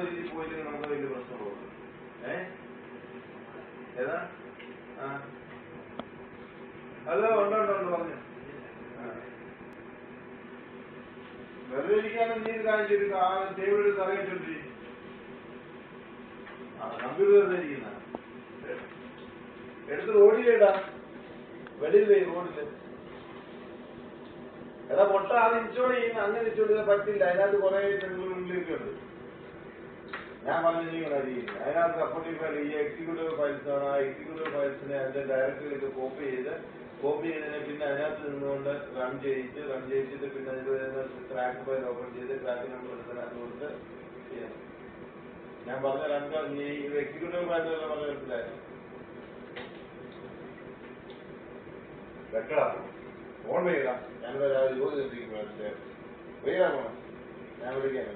രീതിയിൽ പോയില്ലെങ്കിൽ നമുക്ക് വലിയ പ്രശ്നമുള്ളൂ. ഏതാ അത് ഉണ്ടോ പറഞ്ഞു. വെറുതെ ഇരിക്കാനും നീ ഇത് കാര്യം ചെയ്ത് ടേബിൾ എടുത്ത് അറിയിച്ചോണ്ടി കമ്പ്യൂട്ടർ വെറുതെ ഇരിക്കുന്ന എടുത്ത് റോഡിലേടാ, വെളിയിലേ റോഡില്. എടാ പൊട്ട അത് ഇൻസ്റ്റോൾ ചെയ്യുന്ന അങ്ങനെ ഇൻസ്റ്റോൾ ചെയ്താൽ പറ്റില്ല. അതിനകത്ത് കുറെ പെണ്ണുങ്ങളിലൊക്കെ ഉണ്ട്. ഞാൻ പറഞ്ഞു നീ ചെയ്യുന്നത് അതിനകത്ത് സപ്പോർട്ടീവ് ഫയൽ ഈ എക്സിക്യൂട്ടീവ് ഫയൽസ് ആണ്. ആ എക്സിക്യൂട്ടീവ് ഫയൽസിനെ അതിന്റെ ഡയറക്ടറിയിലേക്ക് കോപ്പി ചെയ്തതിനെ പിന്നെ അതിനകത്ത് നിന്നുകൊണ്ട് റൺ ചെയ്യിച്ചിട്ട് പിന്നെ അതിന്റെ ക്രാക്ക് ഫയൽ ഓപ്പൺ ചെയ്ത് ക്രാക്ക് നമ്പർ എടുത്തതിനകത്ത് കൊടുത്ത് ചെയ്യണം. ഞാൻ പറഞ്ഞ രണ്ട് നീ എക്സിക്യൂട്ടീവ് ഫയൽ പറഞ്ഞ മനസ്സിലായിരുന്നു. വെക്കടാ ഫോൺ ചെയ്യടാ. ഞാനിവിടെ ജോലി ചെയ്തിരിക്കുന്നു. ഞാൻ വിളിക്കാം.